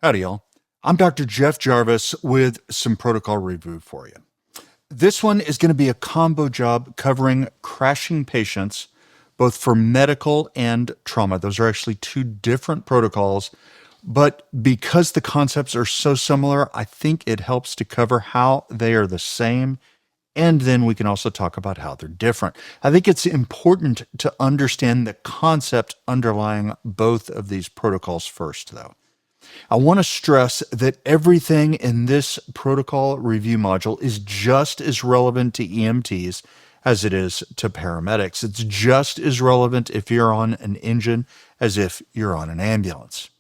Howdy, y'all. I'm Dr. Jeff Jarvis with some protocol review for you. This one is going to be a combo job covering crashing patients, both for medical and trauma. Those are actually two different protocols, but because the concepts are so similar, I think it helps to cover how they are the same. And then we can also talk about how they're different. I think it's important to understand the concept underlying both of these protocols first, though. I want to stress that everything in this protocol review module is just as relevant to EMTs as it is to paramedics. It's just as relevant if you're on an engine as if you're on an ambulance.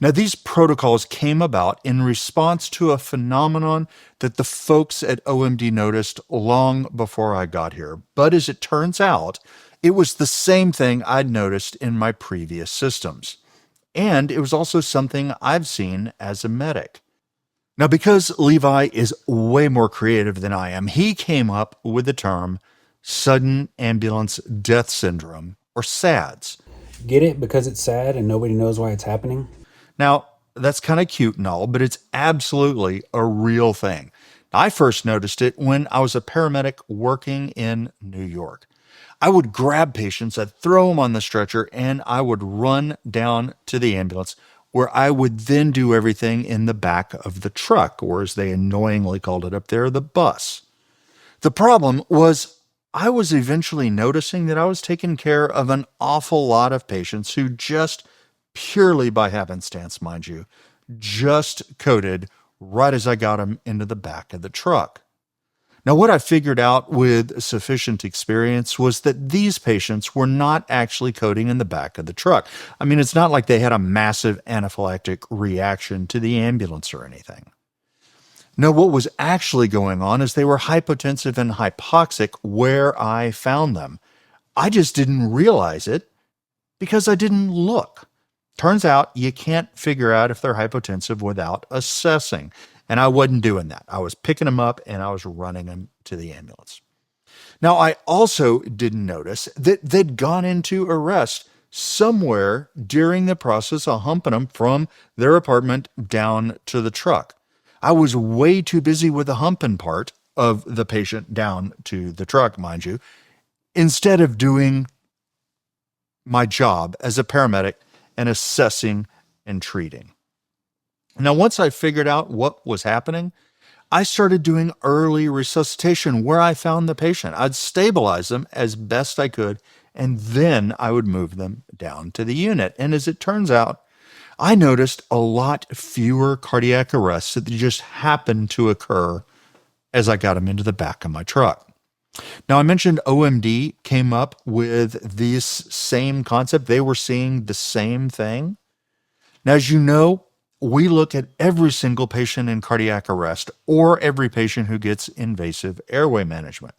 Now, these protocols came about in response to a phenomenon that the folks at OMD noticed long before I got here. But as it turns out, it was the same thing I'd noticed in my previous systems. And it was also something I've seen as a medic. Now, because Levi is way more creative than I am, he came up with the term sudden ambulance death syndrome, or SADS. Get it? Because it's sad and nobody knows why it's happening? Now, that's kind of cute and all, but it's absolutely a real thing. I first noticed it when I was a paramedic working in New York. I would grab patients, I'd throw them on the stretcher, and I would run down to the ambulance where I would then do everything in the back of the truck, or as they annoyingly called it up there, the bus. The problem was I was eventually noticing that I was taking care of an awful lot of patients who just purely by happenstance, mind you, just coded right as I got them into the back of the truck. Now, what I figured out with sufficient experience was that these patients were not actually coding in the back of the truck. I mean, it's not like they had a massive anaphylactic reaction to the ambulance or anything. No, what was actually going on is they were hypotensive and hypoxic where I found them. I just didn't realize it because I didn't look. Turns out you can't figure out if they're hypotensive without assessing. And I wasn't doing that. I was picking them up and I was running them to the ambulance. Now, I also didn't notice that they'd gone into arrest somewhere during the process of humping them from their apartment down to the truck. I was way too busy with the humping part of the patient down to the truck, mind you, instead of doing my job as a paramedic and assessing and treating. Now, once I figured out what was happening, I started doing early resuscitation where I found the patient. I'd stabilize them as best I could, and then I would move them down to the unit. And as it turns out, I noticed a lot fewer cardiac arrests that just happened to occur as I got them into the back of my truck. Now, I mentioned OMD came up with this same concept. They were seeing the same thing. Now, as you know, we look at every single patient in cardiac arrest or every patient who gets invasive airway management.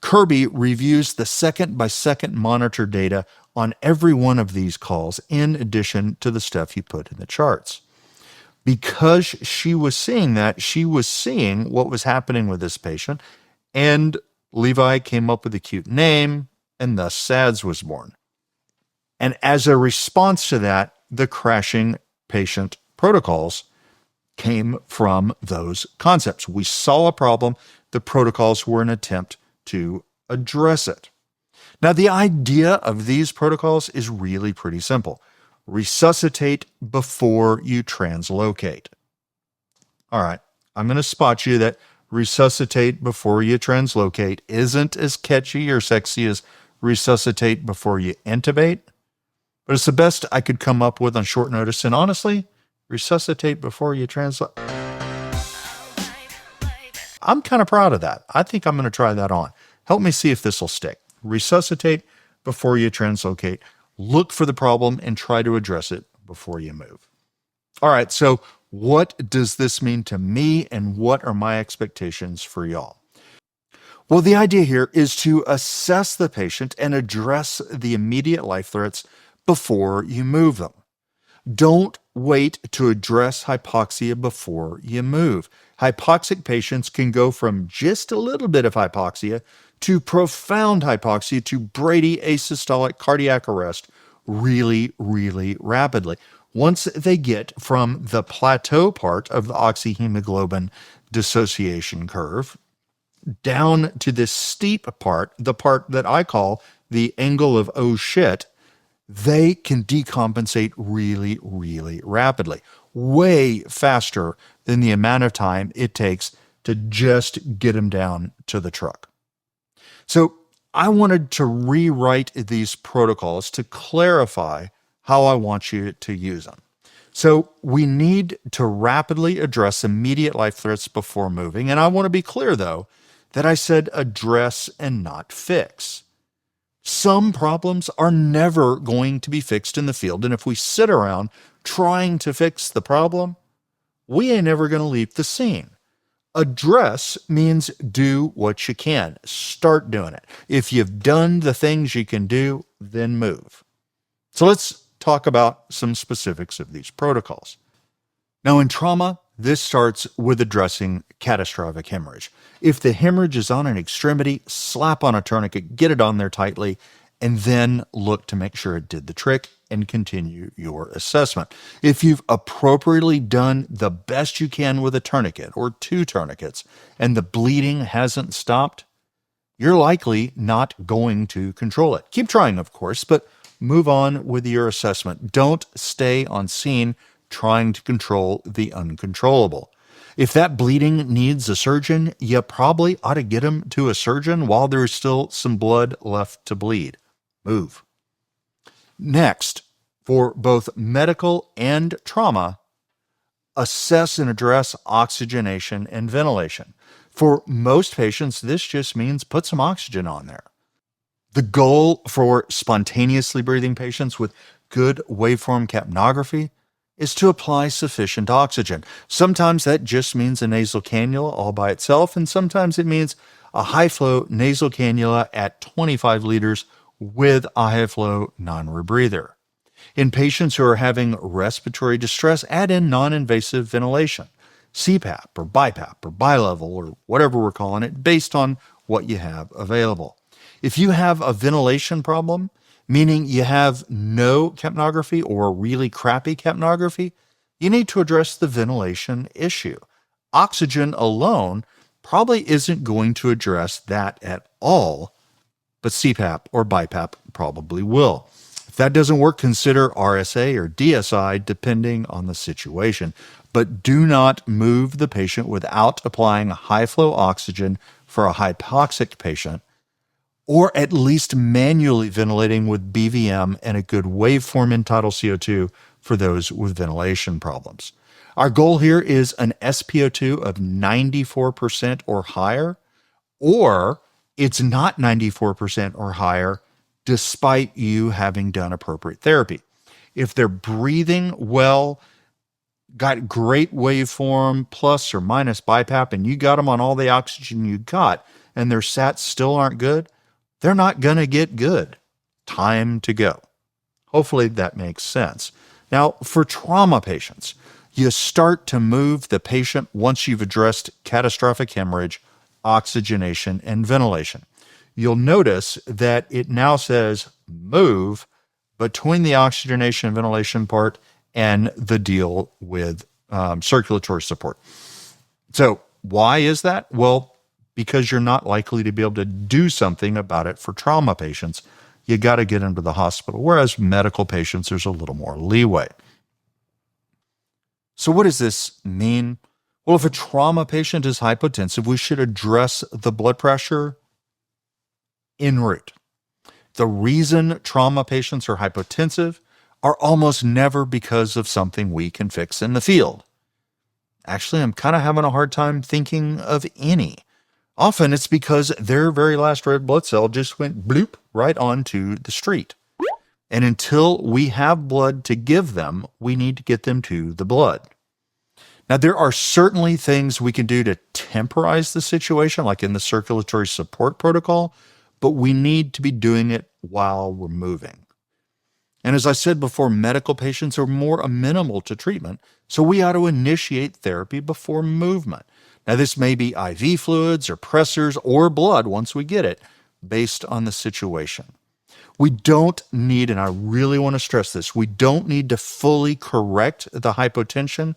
Kirby reviews the second-by-second monitor data on every one of these calls in addition to the stuff you put in the charts. Because she was seeing that, she was seeing what was happening with this patient, and Levi came up with a cute name, and thus SADS was born. And as a response to that, the crashing patient protocols came from those concepts. We saw a problem. The protocols were an attempt to address it. Now, the idea of these protocols is really pretty simple. Resuscitate before you translocate. All right, I'm going to spot you that resuscitate before you translocate isn't as catchy or sexy as resuscitate before you intubate, but it's the best I could come up with on short notice, and honestly, resuscitate before you translocate. I'm kind of proud of that. I think I'm going to try that on. Help me see if this will stick. Resuscitate before you translocate. Look for the problem and try to address it before you move. All right, so what does this mean to me and what are my expectations for y'all? Well, the idea here is to assess the patient and address the immediate life threats before you move them. Don't wait to address hypoxia before you move. Hypoxic patients can go from just a little bit of hypoxia to profound hypoxia to Brady asystolic cardiac arrest really, really rapidly. Once they get from the plateau part of the oxyhemoglobin dissociation curve down to this steep part, the part that I call the angle of oh shit, they can decompensate really, really rapidly, way faster than the amount of time it takes to just get them down to the truck. So I wanted to rewrite these protocols to clarify how I want you to use them. So we need to rapidly address immediate life threats before moving. And I want to be clear, though, that I said address and not fix. Some problems are never going to be fixed in the field. And if we sit around trying to fix the problem, we ain't never going to leave the scene. Address means do what you can. Start doing it. If you've done the things you can do, then move. So let's talk about some specifics of these protocols. Now, in trauma, this starts with addressing catastrophic hemorrhage. If the hemorrhage is on an extremity, slap on a tourniquet, get it on there tightly, and then look to make sure it did the trick and continue your assessment. If you've appropriately done the best you can with a tourniquet or two tourniquets and the bleeding hasn't stopped, you're likely not going to control it. Keep trying, of course, but move on with your assessment. Don't stay on scene trying to control the uncontrollable. If that bleeding needs a surgeon, you probably ought to get him to a surgeon while there's still some blood left to bleed. Move. Next, for both medical and trauma, assess and address oxygenation and ventilation. For most patients, this just means put some oxygen on there. The goal for spontaneously breathing patients with good waveform capnography is to apply sufficient oxygen. Sometimes that just means a nasal cannula all by itself, and sometimes it means a high-flow nasal cannula at 25 liters with a high-flow non-rebreather. In patients who are having respiratory distress, add in non-invasive ventilation, CPAP or BiPAP or bilevel or whatever we're calling it, based on what you have available. If you have a ventilation problem, meaning you have no capnography or really crappy capnography, you need to address the ventilation issue. Oxygen alone probably isn't going to address that at all, but CPAP or BiPAP probably will. If that doesn't work, consider RSA or DSI depending on the situation. But do not move the patient without applying high-flow oxygen for a hypoxic patient, or at least manually ventilating with BVM and a good waveform end-tidal CO2 for those with ventilation problems. Our goal here is an SpO2 of 94% or higher, or it's not 94% or higher despite you having done appropriate therapy. If they're breathing well, got great waveform, plus or minus BiPAP, and you got them on all the oxygen you got, and their SATs still aren't good, they're not going to get good. Time to go. Hopefully that makes sense. Now, for trauma patients, you start to move the patient once you've addressed catastrophic hemorrhage, oxygenation, and ventilation. You'll notice that it now says move between the oxygenation and ventilation part and the deal with circulatory support. So why is that? Well, because you're not likely to be able to do something about it for trauma patients. You got to get them to the hospital, whereas medical patients, there's a little more leeway. So what does this mean? Well, if a trauma patient is hypotensive, we should address the blood pressure en route. The reason trauma patients are hypotensive are almost never because of something we can fix in the field. Actually, I'm kind of having a hard time thinking of any. Often it's because their very last red blood cell just went bloop right onto the street. And until we have blood to give them, we need to get them to the blood. Now, there are certainly things we can do to temporize the situation, like in the circulatory support protocol, but we need to be doing it while we're moving. And as I said before, medical patients are more amenable to treatment, so we ought to initiate therapy before movement. Now, this may be IV fluids or pressors or blood once we get it, based on the situation. We don't need, and I really want to stress this, we don't need to fully correct the hypotension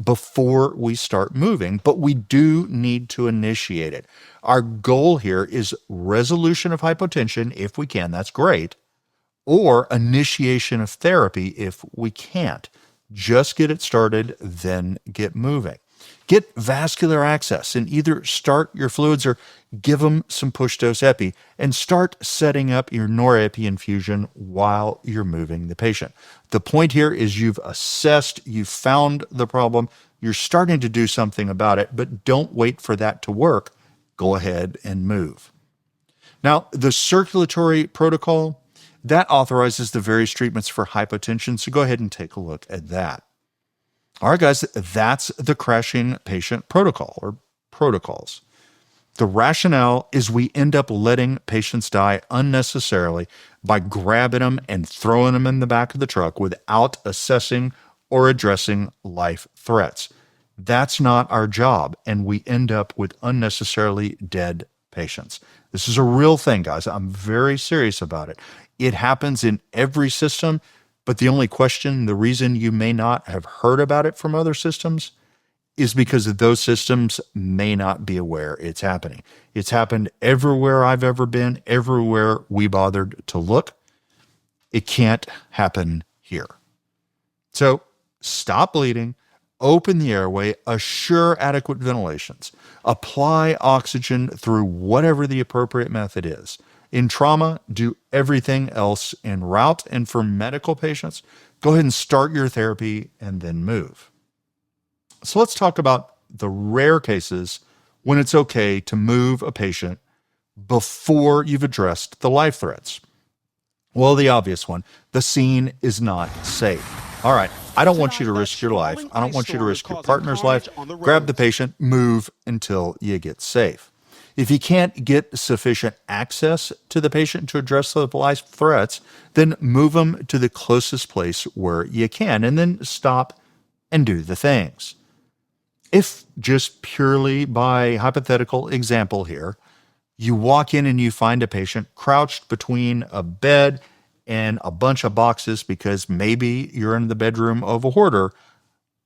before we start moving, but we do need to initiate it. Our goal here is resolution of hypotension if we can, that's great, or initiation of therapy if we can't. Just get it started, then get moving. Get vascular access and either start your fluids or give them some push dose epi and start setting up your norepi infusion while you're moving the patient. The point here is you've assessed, you've found the problem, you're starting to do something about it, but don't wait for that to work. Go ahead and move. Now, the circulatory protocol, that authorizes the various treatments for hypotension, so go ahead and take a look at that. All right, guys, that's the crashing patient protocol or protocols. The rationale is we end up letting patients die unnecessarily by grabbing them and throwing them in the back of the truck without assessing or addressing life threats. That's not our job, and we end up with unnecessarily dead patients. This is a real thing, guys. I'm very serious about it. It happens in every system. But the only question, the reason you may not have heard about it from other systems is because those systems may not be aware it's happening. It's happened everywhere I've ever been, everywhere we bothered to look. It can't happen here. So stop bleeding, open the airway, assure adequate ventilations, apply oxygen through whatever the appropriate method is. In trauma, do everything else en route. And for medical patients, go ahead and start your therapy and then move. So let's talk about the rare cases when it's okay to move a patient before you've addressed the life threats. Well, the obvious one, the scene is not safe. All right, I don't want you to risk your life. I don't want you to risk your partner's life. Grab the patient, move until you get safe. If you can't get sufficient access to the patient to address the life threats, then move them to the closest place where you can, and then stop and do the things. If just purely by hypothetical example here, you walk in and you find a patient crouched between a bed and a bunch of boxes because maybe you're in the bedroom of a hoarder,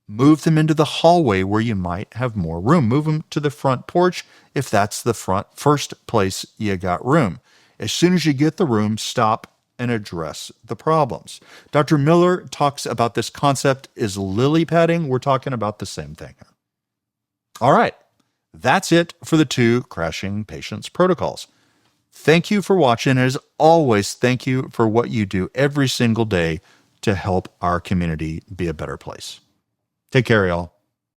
move them into the hallway where you might have more room. Move them to the front porch if that's the first place you got room. As soon as you get the room, stop and address the problems. Dr. Miller talks about this concept is lily padding. We're talking about the same thing. All right, that's it for the 2 crashing patients protocols. Thank you for watching. As always, thank you for what you do every single day to help our community be a better place. Take care, y'all.